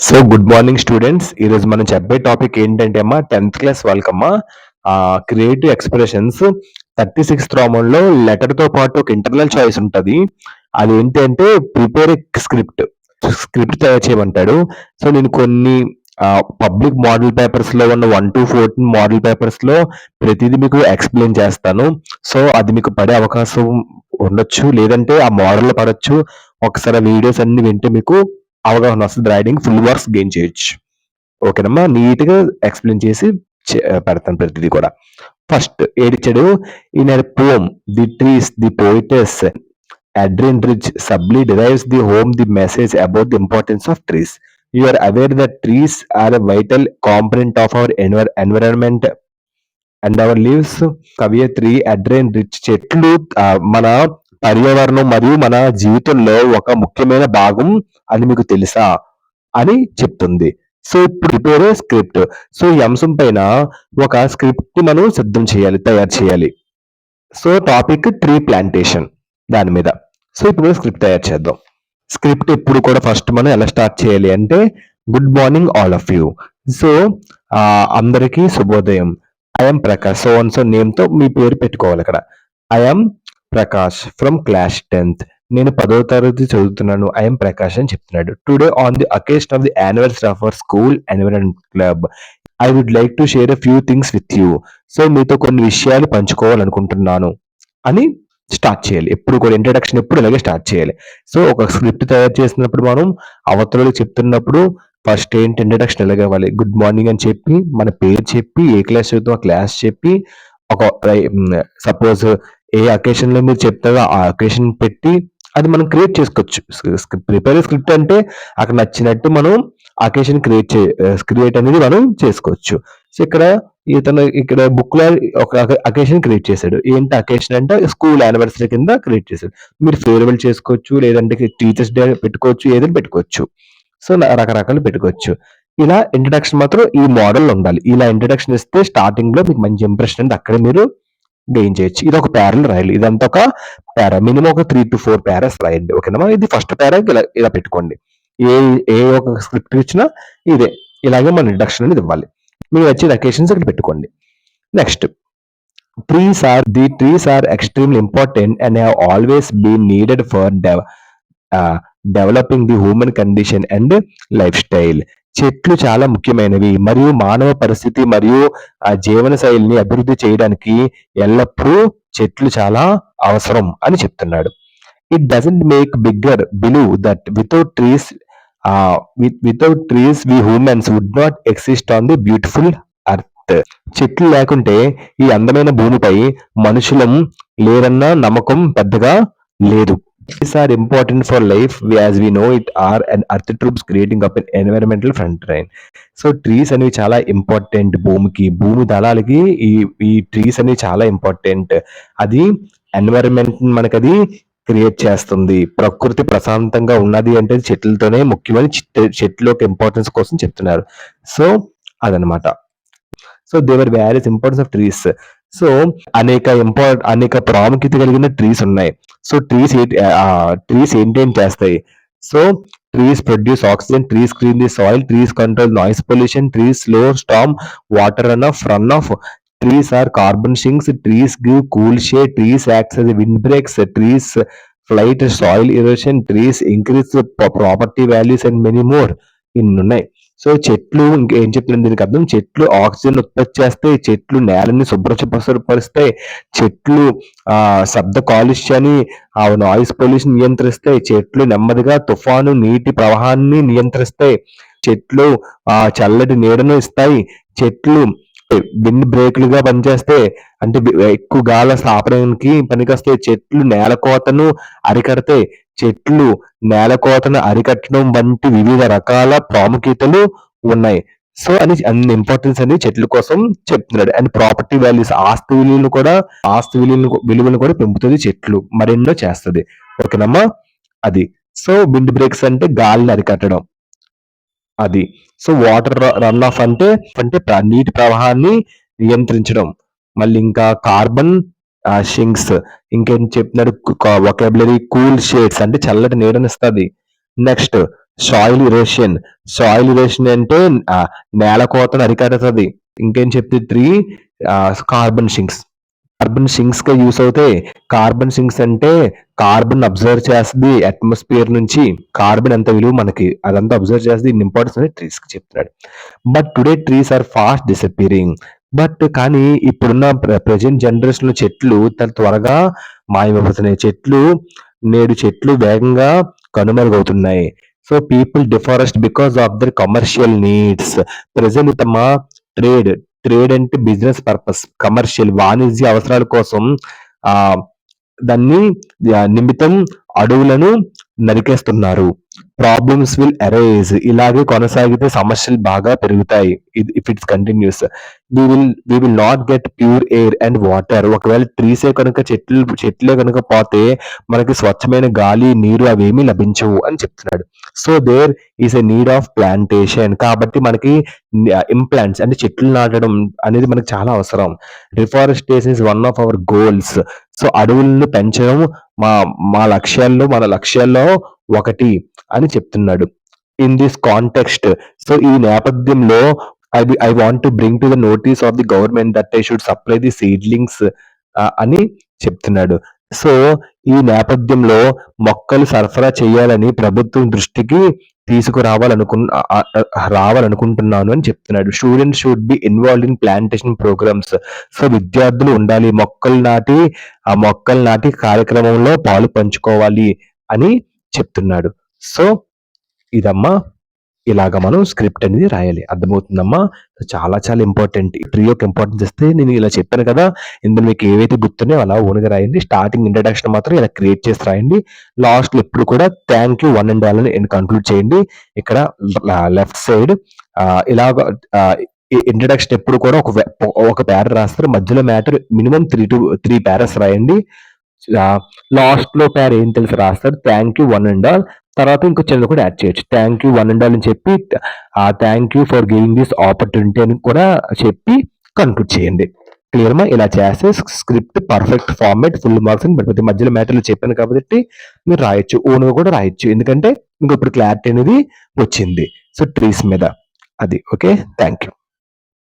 So good morning students. ఈరోజు మనం చెప్పే టాపిక్ ఏంటంటే అమ్మా 10th క్లాస్ వాళ్ళకమ్మా క్రియేటివ్ ఎక్స్ప్రెషన్స్ 36th రోమంలో లెటర్తో పాటు ఒక ఇంటర్నల్ చాయిస్ ఉంటుంది. అది ఏంటంటే ప్రిపేర్ స్క్రిప్ట్ స్క్రిప్ట్ తయారు చేయమంటాడు. సో నేను కొన్ని పబ్లిక్ మోడల్ పేపర్స్ లో ఉన్న 1 to 14 మోడల్ పేపర్స్ లో ప్రతిదీ మీకు ఎక్స్ప్లెయిన్ చేస్తాను. సో అది మీకు పడే అవకాశం ఉండొచ్చు, లేదంటే ఆ మోడల్ పడొచ్చు. ఒకసారి వీడియోస్ అన్ని వింటే మీకు అవగాహన వస్తుంది, రైడింగ్ ఫుల్ మార్క్స్ గెయిన్ చేయొచ్చు. ఓకేనమ్మా, నీట్ గా ఎక్స్ప్లెయిన్ చేసి పెడతాను ప్రతిదీ కూడా. ఫస్ట్ ఏడిచ్చాడు, in a poem the trees the poetess Adrian Rich subtly derives the home the message about the importance of trees. You are aware that trees are a vital component of our environment and our lives. కవయిత్రి Adrienne Rich చెట్లు మన పర్యావరణం మరియు మన జీవితంలో ఒక ముఖ్యమైన భాగం అని మీకు తెలుసా అని చెప్తుంది. సో ఇప్పుడు ప్రిపేర్ స్క్రిప్ట్. సో ఈ అంశం పైన ఒక స్క్రిప్ట్ మనం సిద్ధం చేయాలి, తయారు చేయాలి. సో టాపిక్ ట్రీ ప్లాంటేషన్ దాని మీద. సో ఇప్పుడు స్క్రిప్ట్ తయారు చేద్దాం. స్క్రిప్ట్ ఎప్పుడు కూడా ఫస్ట్ మనం ఎలా స్టార్ట్ చేయాలి అంటే, good morning all of you. So అందరికీ శుభోదయం. I'm Prakash, so and so name తో మీ పేరు పెట్టుకోవాలి అక్కడ. I'm Prakash from class 10th. నేను 10వ తరగతి చదువుతున్నాను. ఐఎమ్ ప్రకాష్ అని చెప్తున్నాడు. Today on the occasion of the anniversary of our school environment club I would like to share a few things with you. So మీతో కొన్ని విషయాలు పంచుకోవాలనుకుంటున్నాను అని స్టార్ట్ చేయాలి. ఎప్పుడు కూడా ఇంట్రడక్షన్ ఎప్పుడు ఇలాగే స్టార్ట్ చేయాలి. సో ఒక స్క్రిప్ట్ తయారు చేసినప్పుడు మనం అవతలకు చెప్తున్నప్పుడు ఫస్ట్ ఏంటి ఇంట్రడక్షన్ ఎలాగ ఇవ్వాలి. గుడ్ మార్నింగ్ అని చెప్పి, మన పేరు చెప్పి, ఏ క్లాస్ చదువుతాం ఆ క్లాస్ చెప్పి, ఒక సపోజ్ ఏ అకేషన్ లో మీరు చెప్తారో ఆ అకేషన్ పెట్టి అది మనం క్రియేట్ చేసుకోవచ్చు. ప్రిపేర్ స్క్రిప్ట్ అంటే అక్కడ నచ్చినట్టు మనం అకేషన్ క్రియేట్ అనేది మనం చేసుకోవచ్చు. సో ఇక్కడ బుక్ లో ఒక అకేషన్ క్రియేట్ చేశాడు. ఏంటి అకేషన్ అంటే స్కూల్ యానివర్సరీ కింద క్రియేట్ చేశాడు. మీరు ఫేర్వెల్ చేసుకోవచ్చు, లేదంటే టీచర్స్ డే పెట్టుకోవచ్చు, ఏదైనా పెట్టుకోవచ్చు. సో రకరకాలు పెట్టుకోవచ్చు. ఇలా ఇంట్రడక్షన్ మాత్రం ఈ మోడల్ ఉండాలి. ఇలా ఇంట్రడక్షన్ ఇస్తే స్టార్టింగ్ లో మీకు మంచి ఇంప్రెషన్ అంటే అక్కడే మీరు గెయిన్ చేయొచ్చు. ఇది ఒక ప్యారల్ రాయాలి. ఇదంతా ఒక పారా, మినిమం ఒక 3 to 4 పారాస్ రాయండి. ఓకేనా, ఇది ఫస్ట్ పారా ఇలా పెట్టుకోండి. ఏ ఏ ఒక స్క్రిప్ట్ ఇచ్చినా ఇలాగే మన ఇంట్రడక్షన్ అనేది ఇవ్వాలి. మీరు వచ్చే అకేషన్స్ ఇక్కడ పెట్టుకోండి. Next, trees are extremely important and have always been needed for developing the human condition and lifestyle. చెట్లు చాలా ముఖ్యమైనవి మరియు మానవ పరిస్థితి మరియు జీవన శైలిని అభివృద్ధి చేయడానికి ఎల్లప్పుడూ చెట్లు చాలా అవసరం అని చెప్తున్నాడు. It doesn't make bigger believe that without trees we humans would not exist on the beautiful earth. చెట్లు లేకుంటే ఈ అందమైన భూమిపై మనుషులం లేరన్న నమ్మకం పెద్దగా లేదు. Trees are important for life as we know it are an earth troops creating up an environmental front line. So trees అనేవి చాలా ఇంపార్టెంట్. భూమి దళాలకి ఈ ట్రీస్ అనేవి చాలా ఇంపార్టెంట్. అది ఎన్వైరన్మెంట్ మనకి అది క్రియేట్ చేస్తుంది. ప్రకృతి ప్రశాంతంగా ఉన్నది అంటే చెట్లతోనే ముఖ్యమని చెట్ల యొక్క ఇంపార్టెన్స్ కోసం చెప్తున్నారు. సో అదనమాట. So there are various importance of trees. So అనేక ప్రాముఖ్యత కలిగిన ట్రీస్ ఉన్నాయి. సో ట్రీస్ ఏంటేం చేస్తాయి? So trees produce oxygen, trees clean the soil, trees control noise pollution, trees slow storm water run off, trees are carbon sinks, trees give cool shade, trees acts as windbreaks, trees fight soil erosion, trees increase property values and many more. ఇన్ని ఉన్నాయి. So చెట్లు ఇంకేం చెప్తుంది దీనికి అర్థం, చెట్లు oxygen ఉత్పత్తి చేస్తాయి, చెట్లు నేలని శుభ్రపరుస్తాయి, చెట్లు శబ్ద కాలుష్యాన్ని నాయిస్ పొల్యూషన్ నియంత్రిస్తాయి, చెట్లు నెమ్మదిగా తుఫాను నీటి ప్రవాహాన్ని నియంత్రిస్తాయి, చెట్లు చల్లటి నీడను ఇస్తాయి, చెట్లు విండ్ బ్రేక్లుగా పనిచేస్తే అంటే ఎక్కువ గాలి ఆపడానికి పనికొస్తాయి, చెట్లు నేలకోతను అరికడతాయి, చెట్లు నేలకోతను అరికట్టడం వంటి వివిధ రకాల ప్రాముఖ్యతలు ఉన్నాయి. సో అన్ని ఇంపార్టెన్స్ అనేది చెట్ల కోసం చెప్తున్నాడు. అండ్ ప్రాపర్టీ వాల్యూస్, ఆస్తి విలువలను కూడా పెంపుతుంది చెట్లు, మరెన్నో చేస్తుంది. ఓకేనమ్మా, అది. సో విండ్ బ్రేక్స్ అంటే గాలిని అరికట్టడం అది. సో వాటర్ రన్ ఆఫ్ అంటే నీటి ప్రవాహాన్ని నియంత్రించడం. మళ్ళీ ఇంకా కార్బన్ షింక్స్, ఇంకేం చెప్తున్నాడు వొకాబులరీ, కూల్ షేడ్స్ అంటే చల్లటి నీడనిస్తుంది. నెక్స్ట్ సాయిల్ ఇరేషన్ అంటే నేల కోతను అరికడుతుంది. ఇంకేం చెప్తే tree carbon sinks. Carbon sinks గా యూస్ అవుతాయి. కార్బన్ సింక్స్ అంటే కార్బన్ అబ్జర్వ్ చేస్తుంది అట్మాస్ఫియర్ నుంచి. కార్బన్ ఎంత విలువ మనకి అదంతా అబ్జర్వ్ చేస్తుంది. ఇంపార్టెన్స్ అనేది ట్రీస్ కి చెప్తున్నాడు. But today trees are fast disappearing. But కానీ ఇప్పుడున్న ప్రెజెంట్ జనరేషన్ లో చెట్లు త్వరగా మాయమైపోతున్నాయి. చెట్లు వేగంగా కనుమరుగవుతున్నాయి. So people deforest because of their commercial needs. ప్రజలు తమ ట్రేడ్ ట్రేడ్ అంటే బిజినెస్ పర్పస్, కమర్షియల్ వాణిజ్య అవసరాల కోసం ఆ దాన్ని నిమిత్తం అడవులను నరికేస్తున్నారు. Problems will arise. ఇలాగే కొనసాగితే సమస్యలు బాగా పెరుగుతాయి. If it's continues we will not get pure air and water. ఒకవేళ ట్రీసే కనుక చెట్లే కనుక పోతే మనకి స్వచ్ఛమైన గాలి, నీరు అవేమీ లభించవు అని చెప్తున్నాడు. So there is a need of plantation. కాబట్టి మనకి ఇంప్లాంట్స్ అంటే చెట్లు నాటడం అనేది మనకి చాలా అవసరం. Reforestation is one of our goals. So అడవులను పెంచడం మన లక్ష్యాల్లో ఒకటి అని చెప్తున్నాడు. ఇన్ దిస్ కాంటెక్స్ట్, సో ఈ నేపథ్యంలో I want to bring to the notice of the government that they should supply the seedlings అని చెప్తున్నాడు. సో ఈ నేపథ్యంలో మొక్కలు సరఫరా చేయాలని ప్రభుత్వం దృష్టికి రావాలనుకుంటున్నాను అని చెప్తున్నాడు. Students should be involved in plantation programmes. So విద్యార్థులు ఉండాలి, మొక్కలు నాటి కార్యక్రమంలో పాలు పంచుకోవాలి అని చెప్తున్నాడు. సో ఇదమ్మా, ఇలాగ మనం స్క్రిప్ట్ అనేది రాయాలి. అర్థమవుతుందమ్మా? చాలా చాలా ఇంపార్టెంట్. ట్రీ యొక్క ఇంపార్టెన్స్ ఇస్తే నేను ఇలా చెప్పాను కదా, ఇందులో మీకు ఏవైతే గుర్తున్నాయో అలా ఓన్గా రాయండి. స్టార్టింగ్ ఇంట్రడక్షన్ మాత్రం ఇలా క్రియేట్ చేసి రాయండి. లాస్ట్లో ఎప్పుడు కూడా thank you one and all అని కంక్లూడ్ చేయండి. ఇక్కడ లెఫ్ట్ సైడ్ ఇలాగ ఇంట్రడక్షన్ ఎప్పుడు కూడా ఒక ప్యారా రాస్తారు. మధ్యలో మ్యాటర్ మినిమం 3 ప్యారాస్ రాయండి. లాస్ట్ లో పేరు ఏం తెలుసు రాస్తారు, thank you one and all. తర్వాత ఇంకో చిన్నది కూడా యాడ్ చేయొచ్చు, thank you one and all అని చెప్పి thank you for giving this opportunity అని కూడా చెప్పి కన్క్లూడ్ చేయండి. క్లియర్మా? ఇలా చేస్తే script perfect format, full marks అని పడిపోతుంది. మధ్యలో మ్యాటర్లు చెప్పాను కాబట్టి మీరు రాయొచ్చు, ఓన్గా కూడా రాయొచ్చు. ఎందుకంటే ఇంక ఇప్పుడు క్లారిటీ అనేది వచ్చింది. సో ట్రీస్ మీద అది. Okay, thank you.